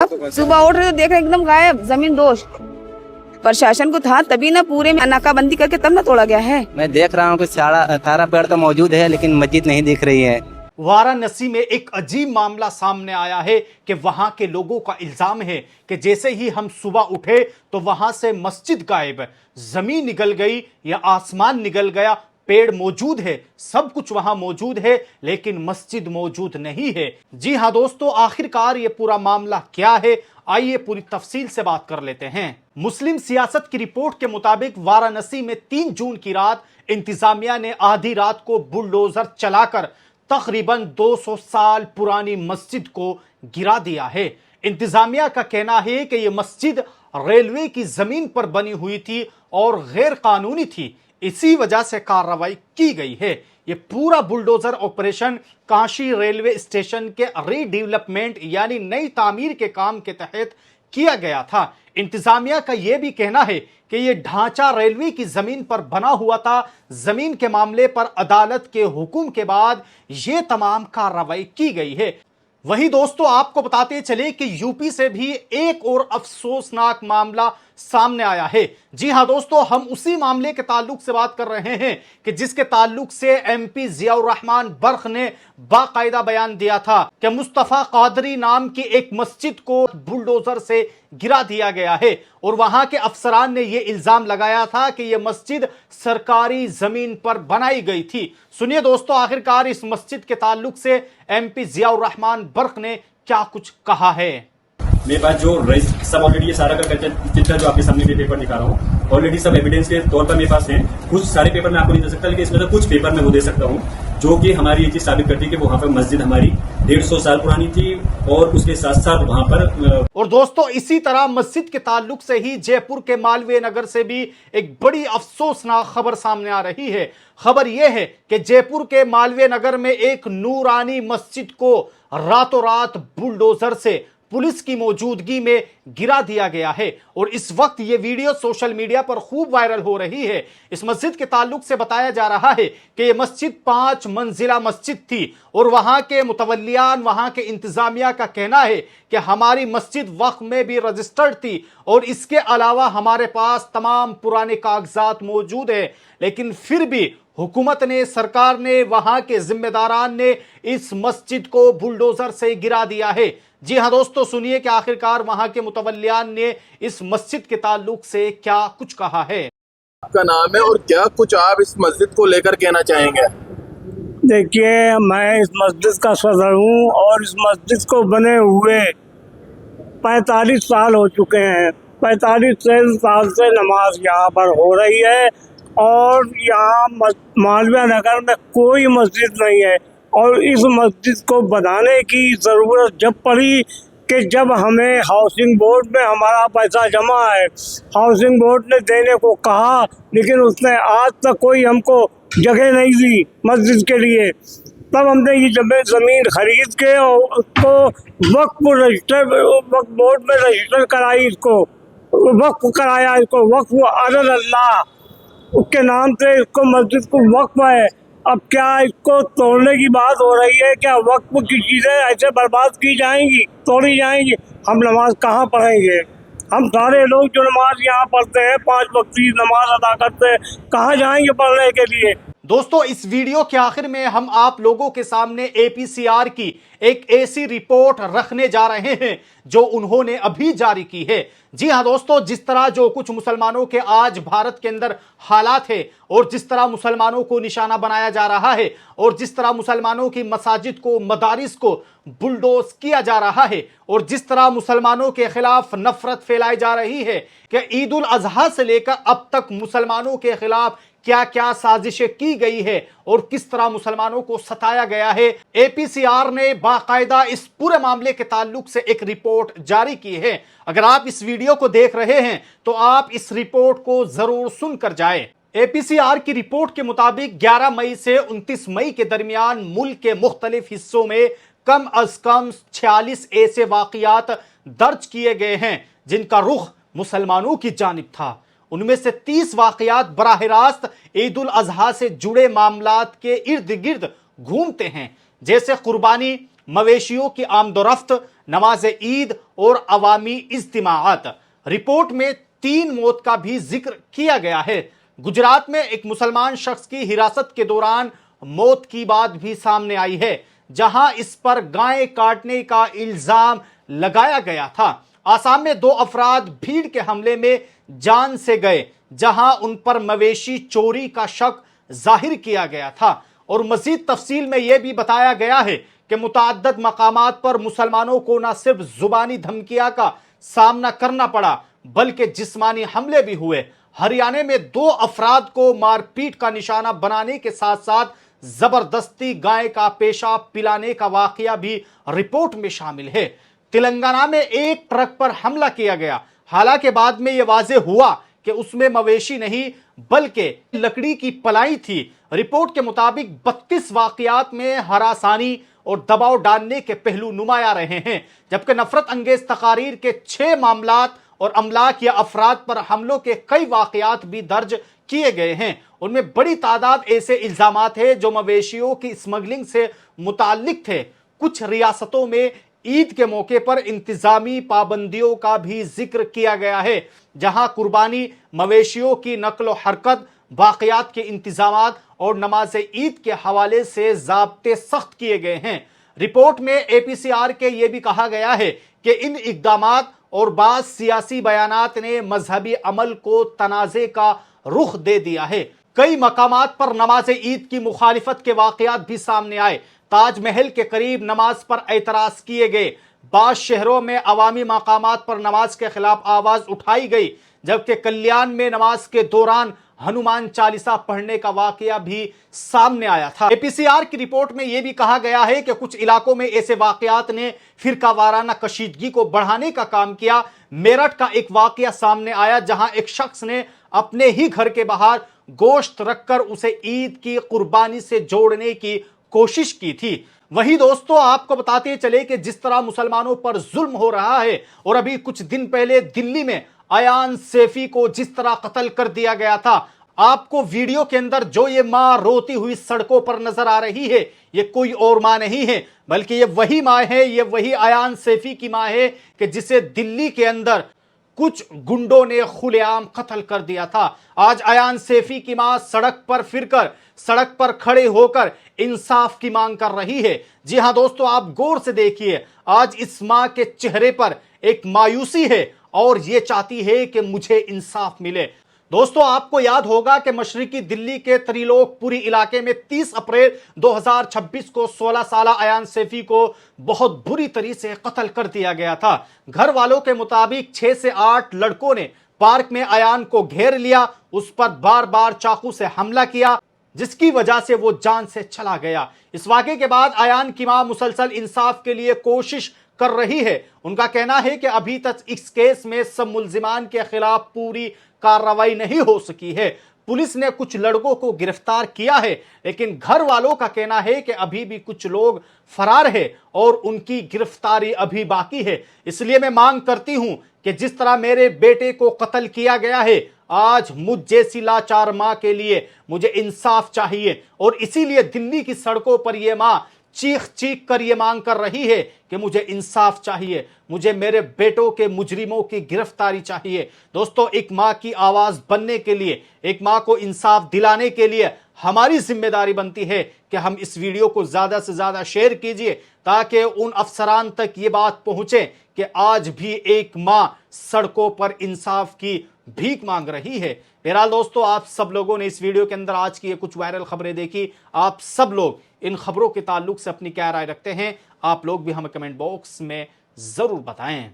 सुबह उठ रहे तो देख रहे एकदम गायब, जमीन दोष। प्रशासन को था तभी ना पूरे में नाकाबंदी करके तब ना तोड़ा गया है। मैं देख रहा हूँ कि सारा पेड़ तो मौजूद है लेकिन मस्जिद नहीं दिख रही है। वाराणसी में एक अजीब मामला सामने आया है कि वहां के लोगों का इल्जाम है कि जैसे ही हम सुबह उठे तो वहां से मस्जिद गायब है, जमीन निकल गई या आसमान निकल गया, पेड़ मौजूद है, सब कुछ वहां मौजूद है लेकिन मस्जिद मौजूद नहीं है। जी हां दोस्तों, आखिरकार ये पूरा मामला क्या है, आइए पूरी तफसील से बात कर लेते हैं। मुस्लिम सियासत की रिपोर्ट के मुताबिक वाराणसी में 3 जून की रात इंतजामिया ने आधी रात को बुलडोजर चलाकर तकरीबन 200 साल पुरानी मस्जिद को गिरा दिया है। इंतजामिया का कहना है कि यह मस्जिद रेलवे की जमीन पर बनी हुई थी और गैर कानूनी थी, इसी वजह से कार्रवाई की गई है। ये पूरा bulldozer operation Kashi railway station के रीडेवलपमेंट यानी नई तामीर के काम के तहत किया गया था। इंतजामिया का यह भी कहना है कि यह ढांचा रेलवे की जमीन पर बना हुआ था। जमीन के मामले पर अदालत के हुक्म के बाद यह तमाम कार्रवाई की गई है। वहीं दोस्तों, आपको बताते चले कि यूपी से भी एक और अफसोसनाक मामला सामने आया है। जी हां दोस्तों, हम उसी मामले के ताल्लुक से बात कर रहे हैं कि जिसके ताल्लुक से एमपी जियाउर रहमान बर्क ने बाकायदा बयान दिया था कि मुस्तफा कादरी नाम की एक मस्जिद को बुलडोजर से गिरा दिया गया है और वहां के अफसरान ने यह इल्जाम लगाया था कि यह मस्जिद सरकारी जमीन पर बनाई गई थी। सुनिए दोस्तों, आखिरकार इस मस्जिद के ताल्लुक से एमपी जियाउर रहमान बर्क ने क्या कुछ कहा है। मेरे पास जो सब ऑलरेडी ये सारा का चित्र जो आपके सामने पे पेपर दिखा रहा हूँ, ऑलरेडी सब एविडेंस के तौर पर मेरे पास है। कुछ सारे पेपर मैं आपको नहीं दे सकता, लेकिन इसमें से कुछ पेपर मैं वो दे सकता हूँ जो कि हमारी ये चीज साबित करती है कि वहां पर मस्जिद हमारी 150 साल पुरानी थी और उसके साथ साथ वहां पर। और दोस्तों, इसी तरह मस्जिद के ताल्लुक से ही जयपुर के मालवीय नगर से भी एक बड़ी अफसोसनाक खबर सामने आ रही है। खबर यह है कि जयपुर के मालवीय नगर में एक नूरानी मस्जिद को रातों रात बुलडोजर से पुलिस की मौजूदगी में गिरा दिया गया है और इस वक्त ये वीडियो सोशल मीडिया पर खूब वायरल हो रही है। इस मस्जिद के ताल्लुक से बताया जा रहा है कि ये मस्जिद 5 मंजिला मस्जिद थी और वहां के मुतवल्लियान, वहां के इंतजामिया का कहना है कि हमारी मस्जिद वक्त में भी रजिस्टर्ड थी और इसके अलावा हमारे पास तमाम पुराने कागजात मौजूद है, लेकिन फिर भी हुकूमत ने, सरकार ने, वहां के जिम्मेदारान ने इस मस्जिद को बुलडोजर से गिरा दिया है। जी हां दोस्तों, सुनिए कि आखिरकार वहां के मुतवल्लियान ने इस मस्जिद के ताल्लुक से क्या कुछ कहा है। आपका नाम है और क्या कुछ आप इस मस्जिद को लेकर कहना चाहेंगे? देखिए, मैं इस मस्जिद का सदर हूँ और इस मस्जिद को बने हुए 45 साल हो चुके हैं। 45 साल से नमाज यहाँ पर हो रही है और यहाँ मालवीय नगर में कोई मस्जिद नहीं है। और इस मस्जिद को बनाने की ज़रूरत जब पड़ी कि जब हमें हाउसिंग बोर्ड में हमारा पैसा जमा है, हाउसिंग बोर्ड ने देने को कहा, लेकिन उसने आज तक कोई हमको जगह नहीं दी मस्जिद के लिए। तब हमने ये ज़मीन खरीद के और उसको वक्फ बोर्ड में रजिस्टर कराई, इसको वक्फ कराया, इसको वक्फ अदल अल्लाह उसके नाम से इसको मस्जिद को वक्फ है। अब क्या इसको तोड़ने की बात हो रही है? क्या वक्त की चीज़ें ऐसे बर्बाद की जाएंगी, तोड़ी जाएंगी? हम नमाज कहाँ पढ़ेंगे? हम सारे लोग जो नमाज यहाँ पढ़ते हैं, 5 वक्त की नमाज अदा करते हैं, कहाँ जाएंगे पढ़ने के लिए? दोस्तों, इस वीडियो के आखिर में हम आप लोगों के सामने एपीसीआर की एक ऐसी रिपोर्ट रखने जा रहे हैं जो उन्होंने अभी जारी की है। जी हां दोस्तों, जिस तरह जो कुछ मुसलमानों के आज भारत के अंदर हालात है और जिस तरह मुसलमानों को निशाना बनाया जा रहा है और जिस तरह मुसलमानों की मसाजिद को, मदारिस को बुलडोज किया जा रहा है और जिस तरह मुसलमानों के खिलाफ नफरत फैलाई जा रही है कि ईद उल अजहा से लेकर अब तक मुसलमानों के खिलाफ क्या क्या साजिशें की गई है और किस तरह मुसलमानों को सताया गया है, एपीसीआर ने बाकायदा इस पूरे मामले के ताल्लुक से एक रिपोर्ट जारी की है। अगर आप इस वीडियो को देख रहे हैं तो आप इस रिपोर्ट को जरूर सुनकर जाएं। एपीसीआर की रिपोर्ट के मुताबिक 11 मई से 29 मई के दरमियान मुल्क के मुख्तलिफ हिस्सों में कम अज कम 46 ऐसे वाकयात दर्ज किए गए हैं जिनका रुख मुसलमानों की जानिब था। उनमें से 30 वाकयात बराह रास्त ईद उल अजहा से जुड़े मामलात के इर्द गिर्द घूमते हैं, जैसे कुर्बानी, मवेशियों की आमदोरफ्त, नमाज ईद और अवामी इज्तिमाअत। रिपोर्ट में 3 मौत का भी जिक्र किया गया है। गुजरात में एक मुसलमान शख्स की हिरासत के दौरान मौत की बात भी सामने आई है, जहां इस पर गाय काटने का इल्जाम लगाया गया था। आसाम में 2 अफराद भीड़ के हमले में जान से गए, जहां उन पर मवेशी चोरी का शक जाहिर किया गया था। और मजीद तफसील में यह भी बताया गया है कि मुतअद्दिद मकामात पर मुसलमानों को न सिर्फ जुबानी धमकियां का सामना करना पड़ा, बल्कि जिस्मानी हमले भी हुए। हरियाणा में 2 अफराद को मारपीट का निशाना बनाने के साथ साथ जबरदस्ती गाय का पेशाब पिलाने का वाकया भी रिपोर्ट में शामिल है। तेलंगाना में एक ट्रक पर हमला किया गया, हालांकि बाद में यह वाज़ेह हुआ कि उसमें मवेशी नहीं बल्कि लकड़ी की पलाई थी। रिपोर्ट के मुताबिक 32 वाकयात में हरासानी और दबाव डालने के पहलू नुमाया रहे हैं, जबकि नफरत अंगेज तकारीर के 6 मामलात और अमलाक या अफराद पर हमलों के कई वाकयात भी दर्ज किए गए हैं। उनमें बड़ी तादाद ऐसे इल्जामात हैं जो मवेशियों की स्मगलिंग से मुताल्लिक थे। कुछ रियासतों में ईद के मौके पर इंतजामी पाबंदियों का भी जिक्र किया गया है, जहां कुर्बानी, मवेशियों की नक्ल हरकत, बाक़ियात के इंतजामात और नमाज ईद के हवाले से ज़ाब्ते सख्त किए गए हैं। रिपोर्ट में APCR के ये भी कहा गया है कि इन इक़दामात और बाज़ सियासी बयानात ने मजहबी अमल को तनाज़े का रुख दे दिया है। कई मकामात पर नमाज ईद की मुखालिफत के वाक़यात भी सामने आए। ताजमहल के करीब नमाज पर एतराज़ किए गए। बाज़ शहरों में अवामी मकामात पर नमाज के खिलाफ आवाज़ उठाई गई, जबकि कल्याण में नमाज के दौरान हनुमान चालीसा पढ़ने का वाकया भी सामने आया था। APCR की रिपोर्ट में यह भी कहा गया है कि कुछ इलाकों में ऐसे वाकयात ने फिरका वाराना कशीदगी को बढ़ाने का काम किया। मेरठ का एक वाकया सामने आया, जहां एक शख्स ने अपने ही घर के बाहर गोश्त रखकर उसे ईद की कुर्बानी से जोड़ने की कोशिश की थी। वही दोस्तों, आपको बताते चले कि जिस तरह मुसलमानों पर जुल्म हो रहा है, और अभी कुछ दिन पहले दिल्ली में अयान सैफी को जिस तरह कत्ल कर दिया गया था, आपको वीडियो के अंदर जो ये मां रोती हुई सड़कों पर नजर आ रही है, ये कोई और मां नहीं है, बल्कि ये वही मां है, ये वही अयान सैफी की मां है कि जिसे दिल्ली के अंदर कुछ गुंडों ने खुलेआम कत्ल कर दिया था। आज अयान सैफी की मां सड़क पर फिरकर, सड़क पर खड़े होकर इंसाफ की मांग कर रही है। जी हां दोस्तों, आप गौर से देखिए, आज इस मां के चेहरे पर एक मायूसी है और ये चाहती है कि मुझे इंसाफ मिले। दोस्तों, आपको याद होगा कि मशरिकी दिल्ली के त्रिलोकपुरी इलाके में 30 अप्रैल 2026 को 16 साला अयान सैफी को बहुत बुरी तरीके से कत्ल कर दिया गया था। घर वालों के मुताबिक 6 से 8 लड़कों ने पार्क में अयान को घेर लिया, उस पर बार बार चाकू से हमला किया, जिसकी वजह से वो जान से चला गया। इस वाक़े के बाद अयान की मां मुसलसल इंसाफ के लिए कोशिश कर रही है। उनका कहना है कि अभी तक इस केस में सब मुल्जिमान के खिलाफ पूरी कार्रवाई नहीं हो सकी है। पुलिस ने कुछ लड़कों को गिरफ्तार किया है, लेकिन घर वालों का कहना है कि अभी भी कुछ लोग फरार है और उनकी गिरफ्तारी अभी बाकी है। इसलिए मैं मांग करती हूं कि जिस तरह मेरे बेटे को कत्ल किया गया है, आज मुझ जैसी लाचार मां के लिए मुझे इंसाफ चाहिए, और इसीलिए दिल्ली की सड़कों पर यह मां चीख चीख कर ये मांग कर रही है कि मुझे इंसाफ चाहिए, मुझे मेरे बेटों के मुजरिमों की गिरफ्तारी चाहिए। दोस्तों, एक मां की आवाज बनने के लिए, एक मां को इंसाफ दिलाने के लिए हमारी जिम्मेदारी बनती है कि हम इस वीडियो को ज्यादा से ज्यादा शेयर कीजिए, ताकि उन अफसरान तक ये बात पहुंचे कि आज भी एक मां सड़कों पर इंसाफ की भीख मांग रही है। बहरहाल दोस्तों, आप सब लोगों ने इस वीडियो के अंदर आज की ये कुछ वायरल खबरें देखी। आप सब लोग इन खबरों के ताल्लुक से अपनी क्या राय रखते हैं, आप लोग भी हमें कमेंट बॉक्स में जरूर बताएं।